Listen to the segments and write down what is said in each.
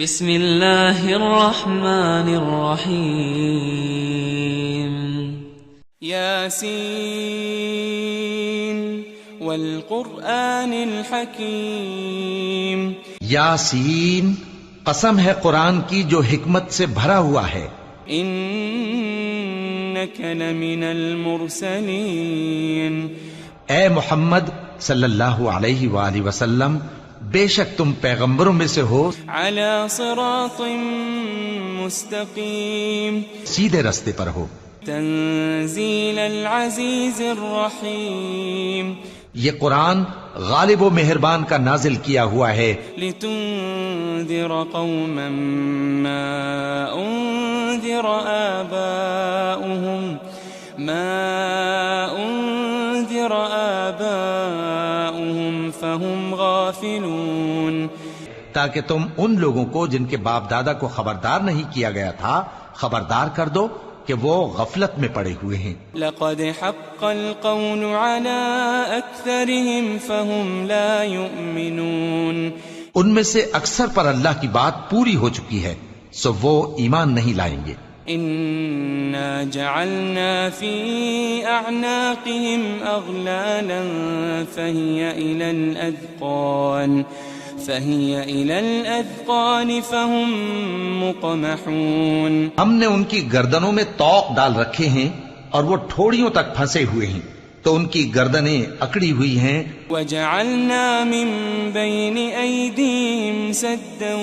بسم الله الرحمن الرحيم ياسين والقرآن الحكيم یاسین، قسم ہے قرآن کی جو حکمت سے بھرا ہوا ہے. إنك لمن المرسلين اے محمد صلی اللہ علیہ وآلہ وسلم، بے شک تم پیغمبروں میں سے ہو، على صراط مستقيم سیدھے رستے پر ہو. تنزيل العزيز الرحيم یہ قرآن غالب و مہربان کا نازل کیا ہوا ہے لتنذر قوما ما أنذر آباؤهم فهم غافلون، تاکہ تم ان لوگوں کو جن کے باپ دادا کو خبردار نہیں کیا گیا تھا خبردار کر دو کہ وہ غفلت میں پڑے ہوئے ہیں. لقد حق القول على أكثرهم فهم لا يؤمنون، ان میں سے اکثر پر اللہ کی بات پوری ہو چکی ہے سو وہ ایمان نہیں لائیں گے. إنا جعلنا في أعناقهم أغلالا فهي إلى الأذقان فهم مقمحون، ہم نے ان کی گردنوں میں طوق ڈال رکھے ہیں اور وہ ٹھوڑیوں تک پھنسے ہوئے ہیں تو ان کی گردنیں اکڑی ہوئی ہیں. وجعلنا من بين أيديهم سدا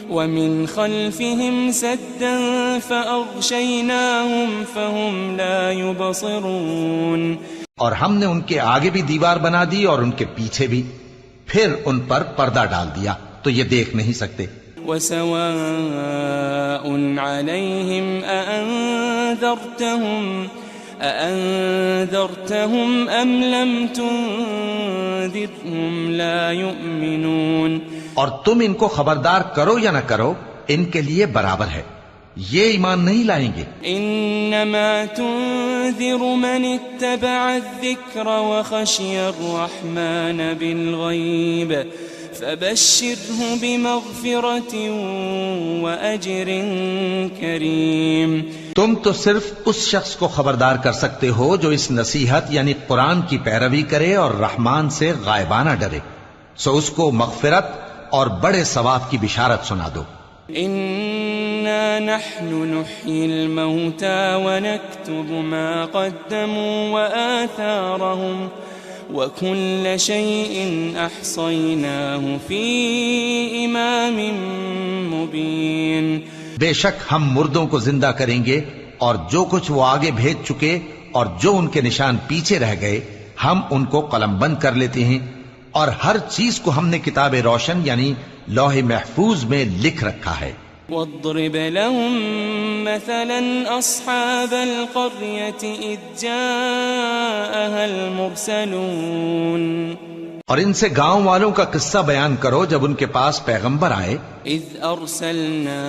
ومن خلفهم سدا فأغشيناهم فهم لا يبصرون، اور ہم نے ان کے آگے بھی دیوار بنا دی اور ان کے پیچھے بھی، پھر ان پر پردہ ڈال دیا تو یہ دیکھ نہیں سکتے. وسواء عليهم أأنذرتهم أم لم تنذرهم لا يؤمنون، اور تم ان کو خبردار کرو یا نہ کرو ان کے لیے برابر ہے، یہ ایمان نہیں لائیں گے. إنما تنذر من اتبع الذكر وخشي الرحمن بالغيب فبشره بمغفرة وأجر كريم. تم تو صرف اس شخص کو خبردار کر سکتے ہو جو اس نصیحت یعنی قرآن کی پیروی کرے اور رحمان سے غائبانہ ڈرے، سو اس کو مغفرت اور بڑے ثواب کی بشارت سنا دو. إنا نحن نحيي الموتى ونكتب ما قدموا وآثارهم وكل شيء أحصيناه في إمام مبين. بے شک ہم مردوں کو زندہ کریں گے اور جو کچھ وہ آگے بھیج چکے اور جو ان کے نشان پیچھے رہ گئے ہم ان کو قلم بند کر لیتے ہیں، اور ہر چیز کو ہم نے کتاب روشن یعنی لوح محفوظ میں لکھ رکھا ہے. واضرب لهم مثلا أصحاب القرية إذ جاءها المرسلون، اور ان سے گاؤں والوں کا قصہ بیان کرو جب ان کے پاس پیغمبر آئے. إذ أرسلنا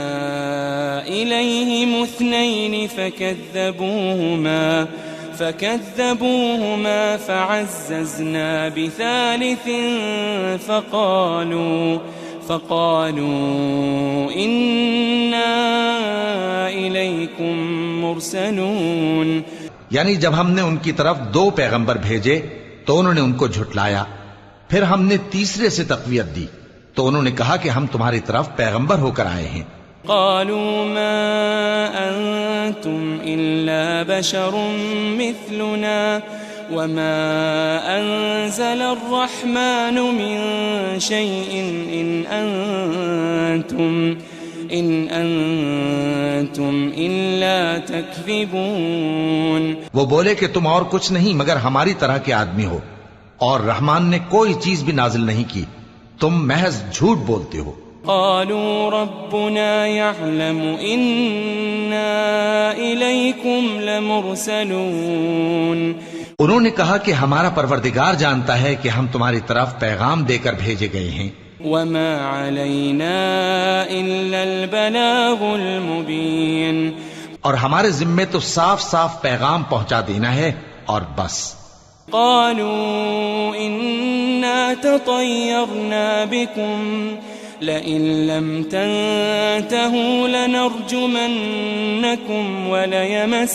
إليهم اثنين فكذبوهما فعززنا بثالث فقالوا إنا إليكم مرسلون، یعنی جب ہم نے ان کی طرف 2 پیغمبر بھیجے تو انہوں نے ان کو جھٹلایا، پھر ہم نے تیسرے سے تقویت دی تو انہوں نے کہا کہ ہم تمہاری طرف پیغمبر ہو کر آئے ہیں. قالوا ما أنتم إلا بشر مثلنا وما أنزل الرحمن من شيء إن أنتم إلا تكذبون. وہ بولے کہ تم اور کچھ نہیں مگر ہماری طرح کے آدمی ہو، اور رحمان نے کوئی چیز بھی نازل نہیں کی، تم محض جھوٹ بولتے ہو. قالوا ربنا يعلم إنا إليكم لمرسلون، انہوں نے کہا کہ ہمارا پروردگار جانتا ہے کہ ہم تمہاری طرف پیغام دے کر بھیجے گئے ہیں. وما علينا إلا البلاغ المبين، اور ہمارے ذمے تو صاف صاف پیغام پہنچا دینا ہے اور بس. قالوا إنا تطيرنا بكم لئن لم تنتهوا لنرجمنكم وليمسنكم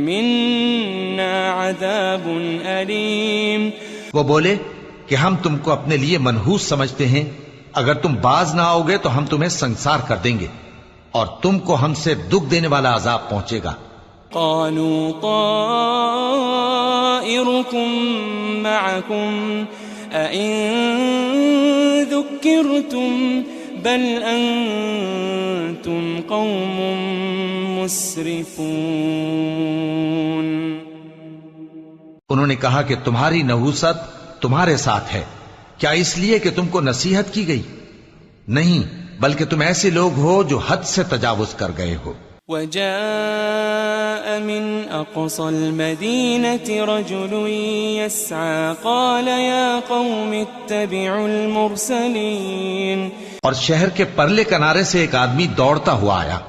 منا عذاب أليم. وہ بولے کہ ہم تم کو اپنے لیے منحوس سمجھتے ہیں، اگر تم باز نہ آؤ گے تو ہم تمہیں سنسار کر دیں گے اور تم کو ہم سے دکھ دینے والا عذاب پہنچے گا. قالوا طائركم معكم أئن ذكرتم بل أنتم قوم مسرفون. انہوں نے کہا کہ تمہاری نحوست تمہارے ساتھ ہے، کیا اس لیے کہ تم کو نصیحت کی گئی؟ نہیں، بلکہ تم ایسے لوگ ہو جو حد سے تجاوز کر گئے ہو. وجاء من أقصى المدينة رجل يسعى قال يا قوم اتبعوا المرسلين. اور شہر کے پرلے کنارے سے ایک آدمی دوڑتا ہوا آیا،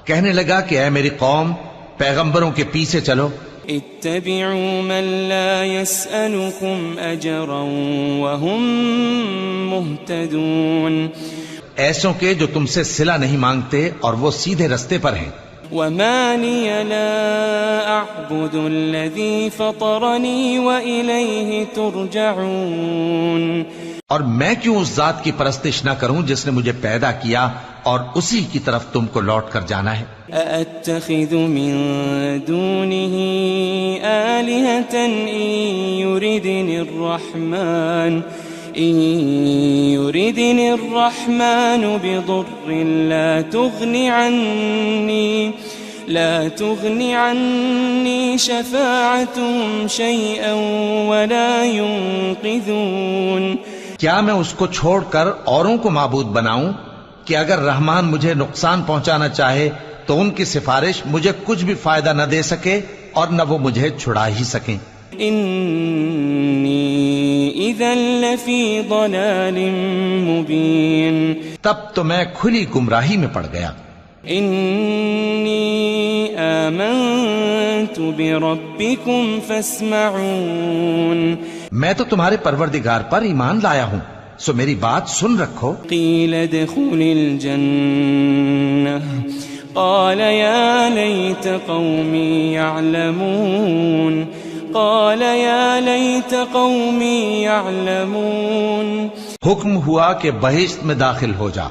کہنے لگا کہ اے میری قوم، پیغمبروں کے پیچھے چلو. اتبعوا من لا يسألكم أجرا وهم مهتدون. ایسوں کے جو تم سے صلہ نہیں مانگتے اور وہ سیدھے رستے پر ہیں. وما لي لا أعبد الذي فطرني وإليه ترجعون. اور میں کیوں اس ذات کی پرستش نہ کروں جس نے مجھے پیدا کیا اور اسی کی طرف تم کو لوٹ کر جانا ہے. أأتخذ من دونه آلهة إن يردني الرحمن بضر لا تغني عني شفاعتهم شيئا ولا ينقذون. کیا میں اس کو چھوڑ کر اوروں کو معبود بناؤں کہ اگر رحمان مجھے نقصان پہنچانا چاہے تو ان کی سفارش مجھے کچھ بھی فائدہ نہ دے سکے اور نہ وہ مجھے چھڑا ہی سکیں. انی اذا لفی ضلال مبین. تب تو میں کھلی گمراہی میں پڑ گیا. انی آمنت بربکم فاسمعون. میں تو تمہارے پروردگار پر ایمان لایا ہوں، سو میری بات سن رکھو. قیل ادخل الجنہ قال یا لیت قومی یعلمون. قال یا لیت قومی یعلمون. حکم ہوا کہ بہشت میں داخل ہو جا.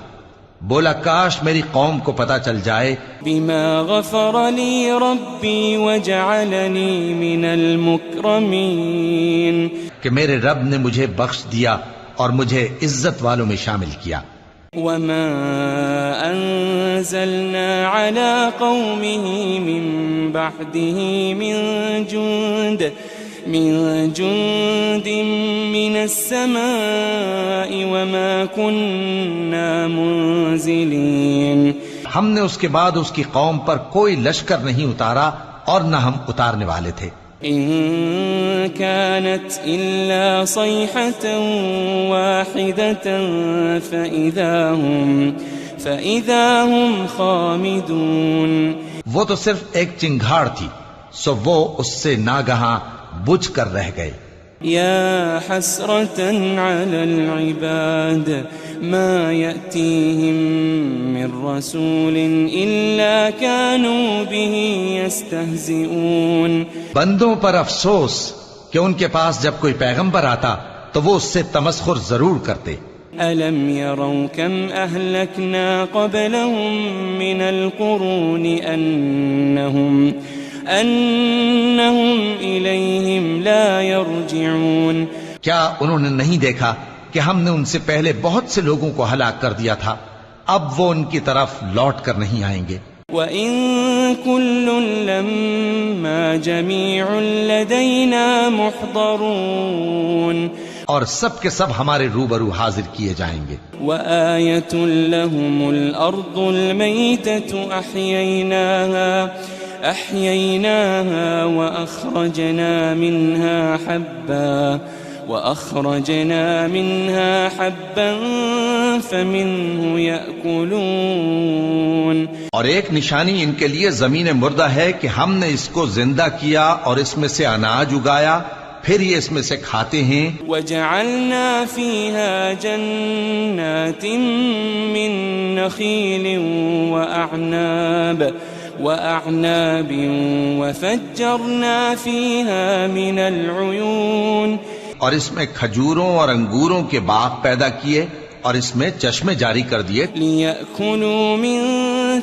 بولا کاش میری قوم کو پتا چل جائے. بما غفر لی ربی وجعلنی من المکرمین. کہ میرے رب نے مجھے بخش دیا اور مجھے عزت والوں میں شامل کیا. وما انزلنا على قومه من بعده من جند من السماء وما كنا منزلين. ہم نے اس کے بعد اس کی قوم پر کوئی لشکر نہیں اتارا اور نہ ہم اتارنے والے تھے. إن كانت إلا صيحة واحدة فإذا هم خامدون. وہ تو صرف ایک چنگھاڑ تھی، سو وہ اس سے ناگہاں بجھ کر رہ گئے. يا حسرة على العباد ما يأتيهم من رسول إلا كانوا به يستهزئون. بندوں پر افسوس کہ ان کے پاس جب کوئی پیغمبر آتا تو وہ اس سے تمسخر ضرور کرتے. ألم يروا كم أهلكنا قبلهم من القرون أنهم إليهم لا يرجعون. کیا انہوں نے نہیں دیکھا کہ ہم نے ان سے پہلے بہت سے لوگوں کو ہلاک کر دیا تھا، اب وہ ان کی طرف لوٹ کر نہیں آئیں گے. وَإِن كُلٌّ لَمَّا جَمِيعٌ لَدَيْنَا مُحْضَرُونَ. اور سب کے سب ہمارے روبرو حاضر کیے جائیں گے. وَآيَةٌ لَهُمُ الْأَرْضُ الْمَيْتَةُ أَحْيَيْنَاهَا وَأَخْرَجْنَا مِنْهَا حَبًّا وأخرجنا منها حبا فمنه يأكلون. اور ایک نشانی ان کے لیے زمین مردہ ہے کہ ہم نے اس کو زندہ کیا اور اس میں سے اناج اگایا، پھر یہ اس میں سے کھاتے ہیں. وجعلنا فيها جنات من نخيل وأعناب وفجرنا فيها من العيون. اور اس میں کھجوروں اور انگوروں کے باغ پیدا کیے اور اس میں چشمے جاری کر دیے. لِيَأْكُلُوا مِن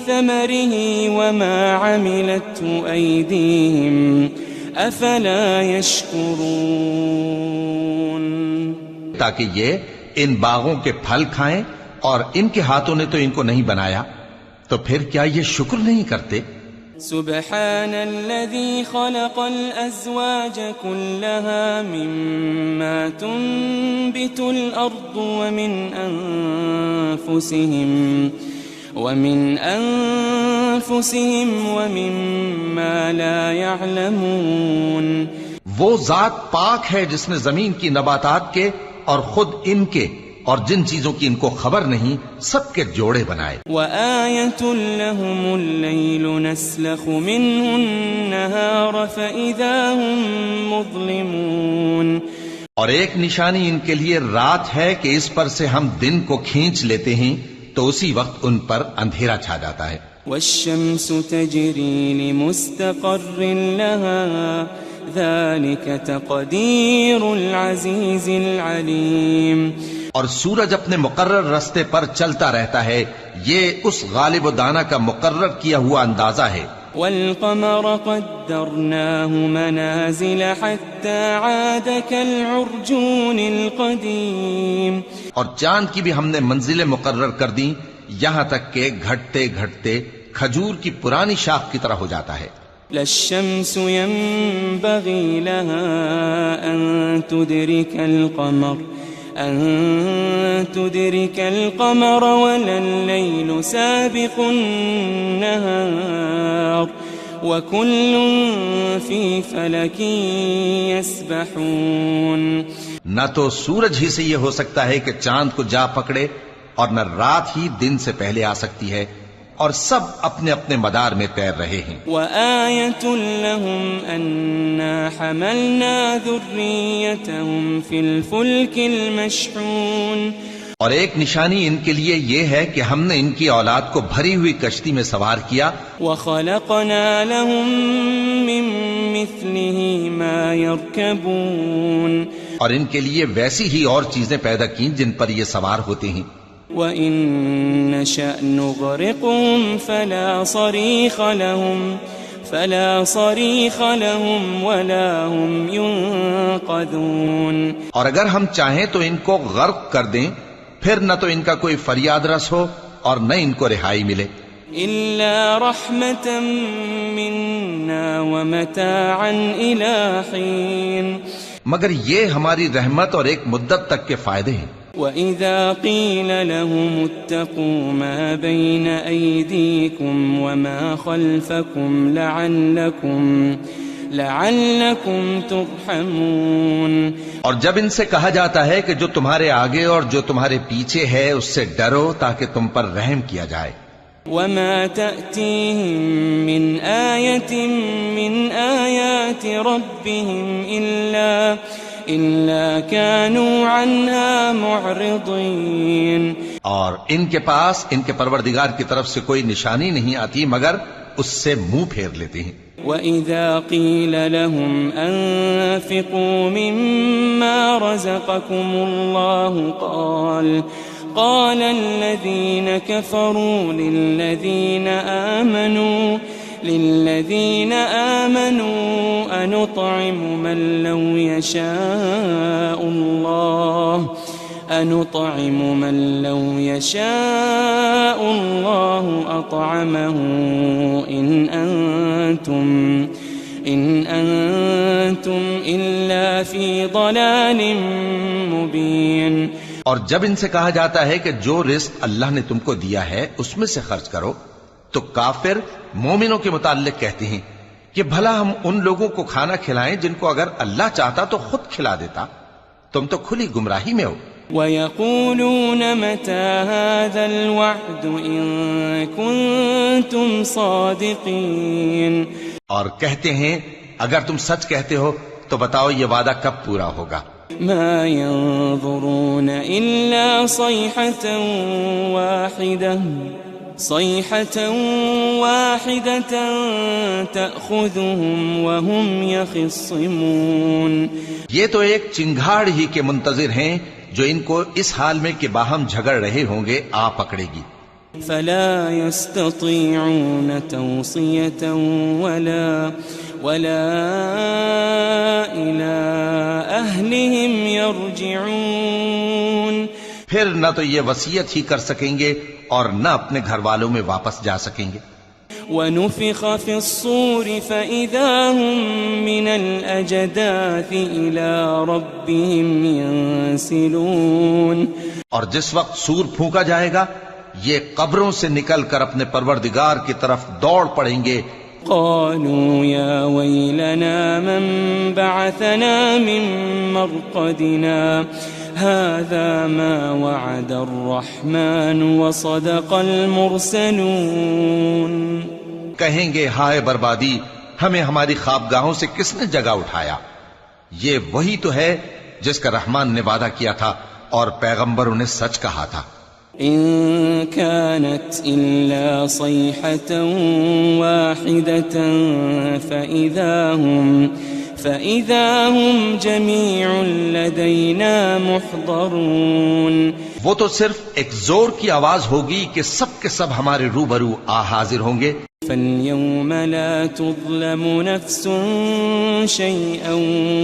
ثَمَرِهِ وَمَا عَمِلَتْهُ أَيْدِيهِمْ أَفَلَا يَشْكُرُونَ. تاکہ یہ ان باغوں کے پھل کھائیں، اور ان کے ہاتھوں نے تو ان کو نہیں بنایا، تو پھر کیا یہ شکر نہیں کرتے؟ سبحان الذي خلق الأزواج كلها مما تنبت الأرض ومن أنفسهم ومما لا يعلمون. وہ ذات پاک ہے جس نے زمین کی نباتات کے اور خود ان کے اور جن چیزوں کی ان کو خبر نہیں سب کے جوڑے بنائے. وَآيَةٌ لَهُمُ اللَّيْلُ نَسْلَخُ مِنْهُ النَّهَارَ فَإِذَا هُمْ مُظْلِمُونَ. اور ایک نشانی ان کے لیے رات ہے کہ اس پر سے ہم دن کو کھینچ لیتے ہیں تو اسی وقت ان پر اندھیرا چھا جاتا ہے. وَالشَّمْسُ تَجْرِي لِمُسْتَقَرٍّ لَهَا ذَلِكَ تَقْدِيرُ الْعَزِيزِ الْعَلِيمِ. اور سورج اپنے مقرر رستے پر چلتا رہتا ہے، یہ اس غالب و دانا کا مقرر کیا ہوا اندازہ ہے. والقمر قدرناه منازل حتى عاد كالعرجون القديم. اور چاند کی بھی ہم نے منزلیں مقرر کر دیں یہاں تک کہ گھٹتے گھٹتے کھجور کی پرانی شاخ کی طرح ہو جاتا ہے. لا الشمس ينبغي لها أن تدرك القمر ولا الليل سابق النهار وكل في فلك يسبحون. نہ تو سورج ہی سے یہ ہو سکتا ہے کہ چاند کو جا پکڑے، اور نہ رات ہی دن سے پہلے آ سکتی ہے، اور سب اپنے اپنے مدار میں تیر رہے ہیں. وَآيَةٌ لَهُمْ أَنَّا حَمَلْنَا ذُرِّيَّتَهُمْ فِي الْفُلْكِ الْمَشْحُونِ. اور ایک نشانی ان کے لیے یہ ہے کہ ہم نے ان کی اولاد کو بھری ہوئی کشتی میں سوار کیا. وَخَلَقْنَا لَهُم مِّن مِّثْلِهِ مَا يَرْكَبُونَ. اور ان کے لیے ویسی ہی اور چیزیں پیدا کی جن پر یہ سوار ہوتے ہیں. وَإِن نَّشَأْ نُغْرِقْهُمْ فَلَا صَرِيخَ لَهُمْ وَلَا هُمْ يُنقَذُونَ. اور اگر ہم چاہیں تو ان کو غرق کر دیں، پھر نہ تو ان کا کوئی فریاد رس ہو اور نہ ان کو رہائی ملے. إِلَّا رَحْمَةً مِّنَّا وَمَتَاعًا إِلَىٰ حِينٍ. مگر یہ ہماری رحمت اور ایک مدت تک کے فائدے ہیں. وَإِذَا قِيلَ لَهُمُ اتَّقُوا مَا بَيْنَ أَيْدِيكُمْ وَمَا خَلْفَكُمْ لَعَلَّكُمْ تُرْحَمُونَ. اور جب ان سے کہا جاتا ہے کہ جو تمہارے آگے اور جو تمہارے پیچھے ہے اس سے ڈرو تاکہ تم پر رحم کیا جائے. وَمَا تَأْتِيهِم مِّنْ آيَةٍ مِّنْ آيَاتِ رَبِّهِمْ إِلَّا كَانُوا عَنْهَا مُعْرِضِينَ. اور ان کے پاس ان کے پروردگار کی طرف سے کوئی نشانی نہیں آتی مگر اس سے منہ پھیر لیتے ہیں. وَإِذَا قِيلَ لَهُمْ أَنفِقُوا مِمَّا رَزَقَكُمُ اللَّهُ قال الذين كفروا للذين آمنوا أنطعم من لو يشاء الله أطعمه إن أنتم إلا في ضلال مبين. اور جب ان سے کہا جاتا ہے کہ جو رزق اللہ نے تم کو دیا ہے اس میں سے خرچ کرو، تو کافر مومنوں کے متعلق کہتے ہیں کہ بھلا ہم ان لوگوں کو کھانا کھلائیں جن کو اگر اللہ چاہتا تو خود کھلا دیتا. تم تو کھلی گمراہی میں ہو. وَيَقُولُونَ مَتَى هَذَا الْوَعْدُ إِن كُنتُمْ صَادِقِينَ. اور کہتے ہیں اگر تم سچ کہتے ہو تو بتاؤ یہ وعدہ کب پورا ہوگا. مَا يَنظُرُونَ إِلَّا صَيْحَةً وَاحِدَةً تَأْخُذُهُمْ وَهُمْ يَخِصِّمُونَ. یہ تو ایک چنگھاڑ ہی کے منتظر ہیں جو ان کو اس حال میں کہ باہم جھگڑ رہے ہوں گے آ پکڑے گی. فلا يستطيعون توصية ولا إلى أهلهم يرجعون. پھر نہ تو یہ وصیت ہی کر سکیں گے اور نہ اپنے گھر والوں میں واپس جا سکیں گے. ونفخ في الصور فإذا هم من الأجداث إلى ربهم ينسلون. اور جس وقت سور پھونکا جائے گا یہ قبروں سے نکل کر اپنے پروردگار کی طرف دوڑ پڑیں گے. قالوا يا ويلنا من بعثنا من مرقدنا هذا ما وعد الرحمن وصدق المرسلون. کہیں گے ہائے بربادی، ہمیں ہماری خوابگاہوں سے کس نے جگہ اٹھایا. یہ وہی تو ہے جس کا رحمان نے وعدہ کیا تھا اور پیغمبروں نے سچ کہا تھا. إن كانت إلا صيحة واحدة فإذا هم جميع لدينا محضرون. وہ تو صرف ایک زور کی آواز ہوگی کہ سب کے سب ہمارے روبرو آ حاضر ہوں گے. فاليوم لا تظلم نفس شيئا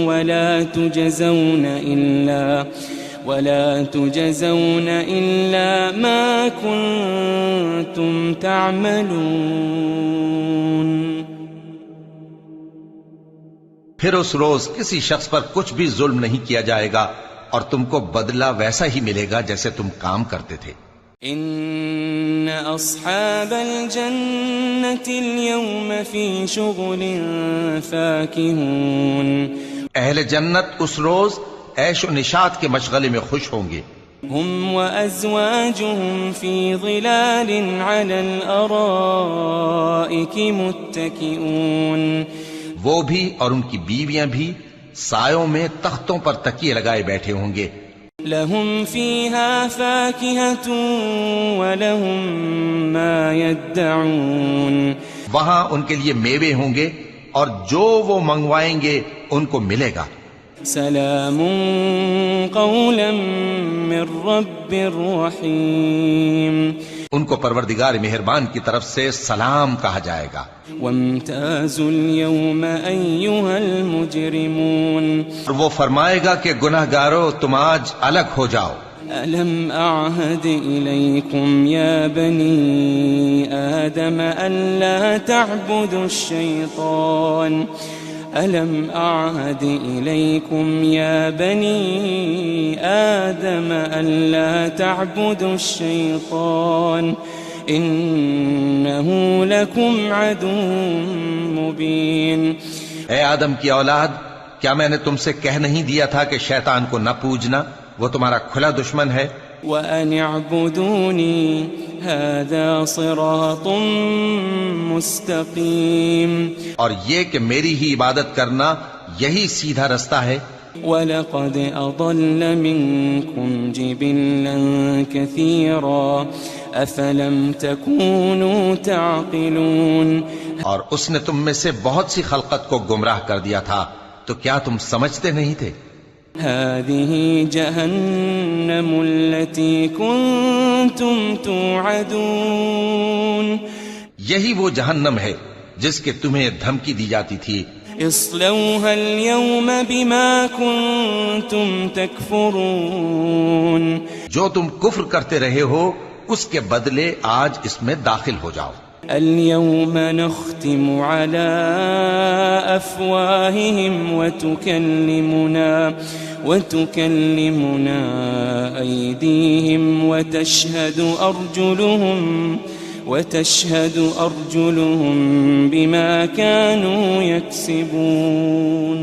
ولا تجزون إلا ما كنتم تعملون. پھر اس روز کسی شخص پر کچھ بھی ظلم نہیں کیا جائے گا اور تم کو بدلہ ویسا ہی ملے گا جیسے تم کام کرتے تھے. ان اصحاب الجنة اليوم في شغل فاكهون. اہل جنت اس روز عیش و نشاط کے مشغلے میں خوش ہوں گے. هم وأزواجهم في ظلال على الأرائك متكئون. وہ بھی اور ان کی بیویاں بھی سایوں میں تختوں پر تکیے لگائے بیٹھے ہوں گے. لهم فيها فاكهة ولهم ما يدعون. وہاں ان کے لیے میوے ہوں گے اور جو وہ منگوائیں گے ان کو ملے گا. سلام قولا من رب رحیم. ان کو پروردگار مہربان کی طرف سے سلام کہا جائے گا. وامتازوا اليوم أيها المجرمون. اور وہ فرمائے گا کہ گناہگارو تم آج الگ ہو جاؤ. ألم أعهد إليكم يا بني آدم ألا تعبدوا الشيطان. ألم أعهد إليكم يا بني آدم ألا تعبدوا الشيطان إنه لكم عدو مبين. اے آدم کی اولاد، کیا میں نے تم سے کہہ نہیں دیا تھا کہ شیطان کو نہ پوجنا، وہ تمہارا کھلا دشمن ہے. وَأَنِ اعْبُدُونِي هَذَا صِرَاطٌ مُسْتَقِيمٌ. اور یہ کہ میری ہی عبادت کرنا یہی سیدھا رستہ ہے. وَلَقَدْ أَضَلَّ مِنْكُمْ جِبِلًّا كَثِيرًا أَفَلَمْ تَكُونُوا تَعْقِلُونَ. اور اس نے تم میں سے بہت سی خلقت کو گمراہ کر دیا تھا، تو کیا تم سمجھتے نہیں تھے؟ هذه جهنم التي كنتم توعدون. یہی وہ جہنم ہے جس کے تمہیں دھمکی دی جاتی تھی. اصلوها اليوم بما كنتم تكفرون. جو تم کفر کرتے رہے ہو اس کے بدلے آج اس میں داخل ہو جاؤ. اليوم نختم على أفواههم وتكلمنا أيديهم وتشهد أرجلهم بما كانوا يكسبون.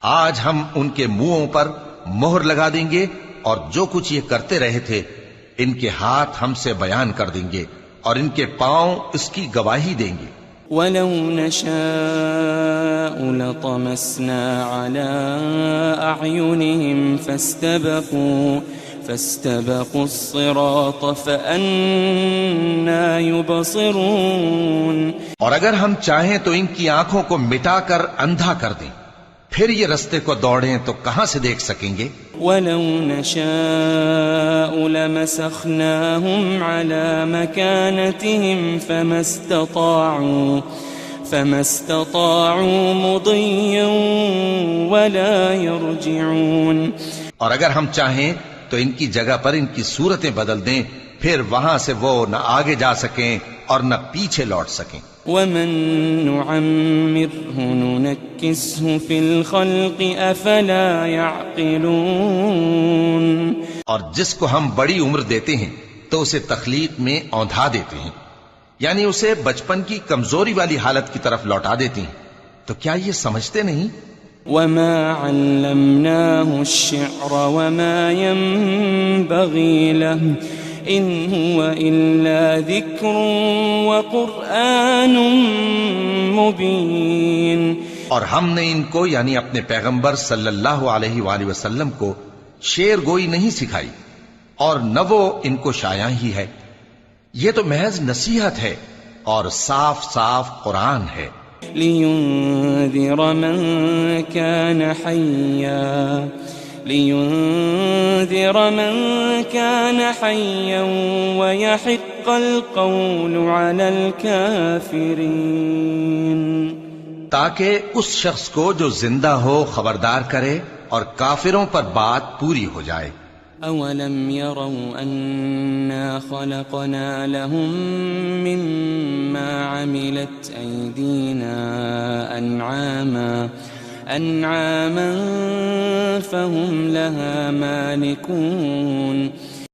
آج ہم ان کے منہوں پر مہر لگا دیں گے اور جو کچھ یہ کرتے رہے تھے ان کے ہاتھ ہم سے بیان کر دیں گے اور ان کے پاؤں اس کی گواہی دیں گے. وَلَوْ نَشَاءُ لَطَمَسْنَا عَلَىٰ أَعْيُنِهِمْ فَاسْتَبَقُوا الصِّرَاطَ فَأَنَّىٰ يُبْصِرُونَ. اور اگر ہم چاہیں تو ان کی آنکھوں کو مٹا کر اندھا کر دیں، پھر یہ رستے کو دوڑیں تو کہاں سے دیکھ سکیں گے؟ وَلَوْ نَشَاءُ لَمَسَخْنَاهُمْ عَلَىٰ مَكَانَتِهِمْ فَمَا اسْتَطَاعُوا مُضِيًّا وَلَا يَرْجِعُونَ. اور اگر ہم چاہیں تو ان کی جگہ پر ان کی صورتیں بدل دیں، پھر وہاں سے وہ نہ آگے جا سکیں اور نہ پیچھے لوٹ سکیں. وَمَن نُّعَمِّرْهُ نُنَكِّسْهُ فِي الْخَلْقِ أَفَلَا يَعْقِلُونَ. اور جس کو ہم بڑی عمر دیتے ہیں تو اسے تخلیق میں اوندھا دیتے ہیں، یعنی اسے بچپن کی کمزوری والی حالت کی طرف لوٹا دیتے ہیں. تو کیا یہ سمجھتے نہیں؟ وَمَا عَلَّمْنَاهُ الشِّعْرَ وَمَا يَنبَغِي لَهُ إِنْ هُوَ إِلَّا ذِكْرٌ وَقُرْآنٌ مُبِينٌ. اور ہم نے ان کو یعنی اپنے پیغمبر صلی اللہ علیہ وآلہ وسلم کو شعر گوئی نہیں سکھائی اور نہ وہ ان کو شایع ہی ہے، یہ تو محض نصیحت ہے اور صاف صاف قرآن ہے. لِيُنذِرَ مَن كَانَ حَيًّا وَيَحِقَّ الْقَوْلُ عَلَى الْكَافِرِينَ. تاکہ اس شخص کو جو زندہ ہو خبردار کرے اور کافروں پر بات پوری ہو جائے. أَوَلَمْ يَرَوْا أَنَّا خَلَقْنَا لَهُم مِّمَّا عَمِلَتْ أَيْدِينَا أَنْعَامًا فَهُمْ لَهَا مَالِكُونَ.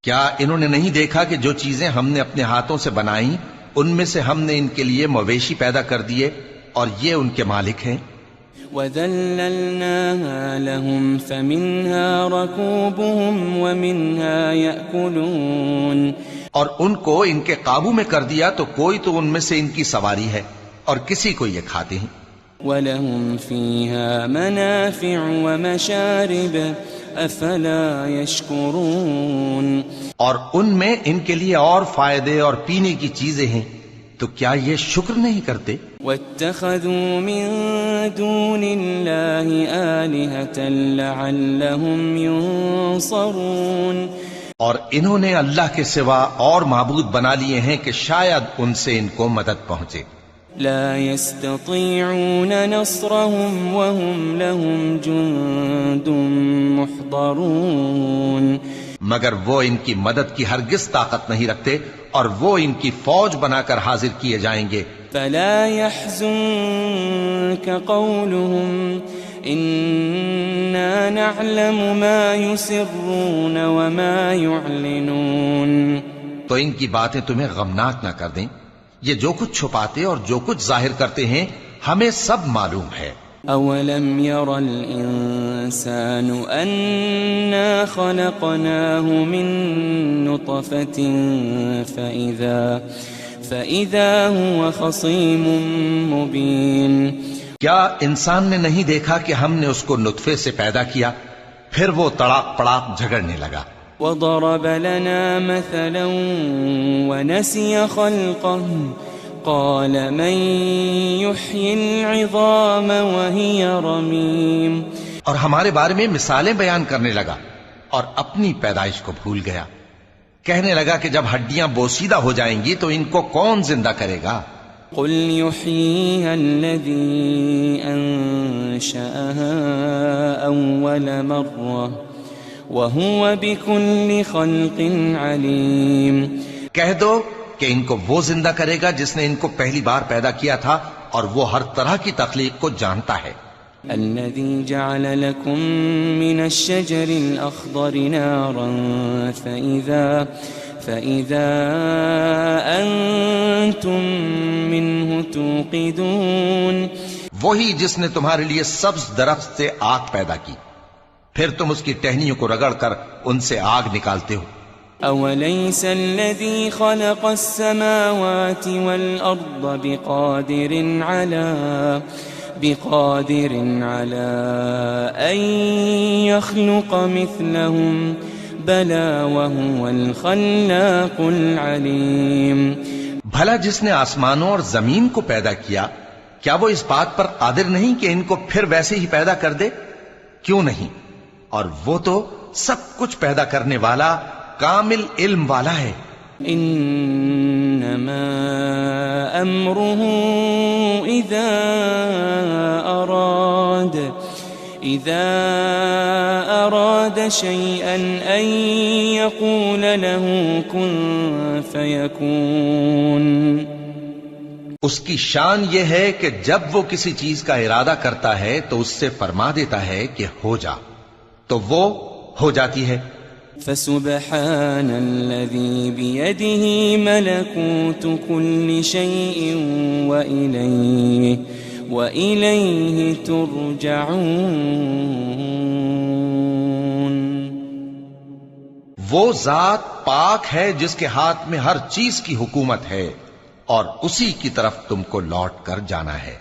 کیا انہوں نے نہیں دیکھا کہ جو چیزیں ہم نے اپنے ہاتھوں سے بنائیں ان میں سے ہم نے ان کے لیے مویشی پیدا کر دیے اور یہ ان کے مالک ہیں. وَذَلَّلْنَاهَا لَهُمْ فَمِنْهَا رَكُوبُهُمْ وَمِنْهَا يَأْكُلُونَ. اور ان کو ان کے قابو میں کر دیا تو کوئی تو ان میں سے ان کی سواری ہے اور کسی کو یہ کھاتے ہیں. وَلَهُمْ فِيهَا مَنَافِعُ وَمَشَارِبُ أَفَلَا يَشْكُرُونَ. اور ان میں ان کے لیے اور فائدے اور پینے کی چیزیں ہیں، تو کیا یہ شکر نہیں کرتے؟ وَاتَّخَذُوا مِن دُونِ اللَّهِ آلِهَةً لَعَلَّهُمْ يُنصَرُونَ. اور انہوں نے اللہ کے سوا اور معبود بنا لیے ہیں کہ شاید ان سے ان کو مدد پہنچے. لا يستطيعون نصرهم وهم لهم جند محضرون. مگر وہ ان کی مدد کی ہرگز طاقت نہیں رکھتے اور وہ ان کی فوج بنا کر حاضر کیے جائیں گے. فلا يحزنك قولهم إنا نعلم ما يسرون وما يعلنون. تو ان کی باتیں تمہیں غمناک نہ کر دیں، یہ جو کچھ چھپاتے اور جو کچھ ظاہر کرتے ہیں ہمیں سب معلوم ہے. أَوَلَمْ يَرَ الْإِنسَانُ أَنَّا خَلَقْنَاهُ مِن نُّطْفَةٍ فَإِذَا هُوَ خَصِيمٌ مُّبِينٌ. کیا انسان نے نہیں دیکھا کہ ہم نے اس کو نطفے سے پیدا کیا پھر وہ تڑاک پڑاک جھگڑنے لگا. وَضَرَبَ لَنَا مَثَلًا وَنَسِيَ خَلْقَهُ قَالَ مَن يُحْيِي الْعِظَامَ وَهِيَ رَمِيمٌ. اور ہمارے بارے میں مثالیں بیان کرنے لگا اور اپنی پیدائش کو بھول گیا. کہنے لگا کہ جب ہڈیاں بوسیدہ ہو جائیں گی تو ان کو کون زندہ کرے گا؟ قُلْ يُحْيِيهَا الَّذِي أَنشَأَهَا أَوَّلَ مَرَّةٍ وَهُوَ بِكُلِّ خَلْقٍ عَلِيمٌ. کہہ دو کہ ان کو وہ زندہ کرے گا جس نے ان کو پہلی بار پیدا کیا تھا اور وہ ہر طرح کی تخلیق کو جانتا ہے. الذي جعل لكم من الشجر الأخضر نارا فإذا أنتم منه توقدون. وہی جس نے تمہارے لیے سبز درخت سے آگ پیدا کی پھر تم اس کی ٹہنیوں کو رگڑ کر ان سے آگ نکالتے ہو۔ أوليس الذي خلق السماوات والأرض بقادر على أن يخلق مثلهم بلى وهو الخلاق العليم۔ بھلا جس نے آسمانوں اور زمین کو پیدا کیا، کیا وہ اس بات پر قادر نہیں کہ ان کو پھر ویسے ہی پیدا کر دے؟ کیوں نہیں، اور وہ تو سب کچھ پیدا کرنے والا کامل علم والا ہے۔ انما امره اذا اراد شيئا ان يقول له كن فيكون۔ اس کی شان یہ ہے کہ جب وہ کسی چیز کا ارادہ کرتا ہے تو اس سے فرما دیتا ہے کہ ہو جا، تو وہ ہو جاتی ہے۔ فسبحان الذي بيده ملكوت كل شيء وإليه ترجعون۔ وہ ذات پاک ہے جس کے ہاتھ میں ہر چیز کی حکومت ہے، اور اسی کی طرف تم کو لوٹ کر جانا ہے۔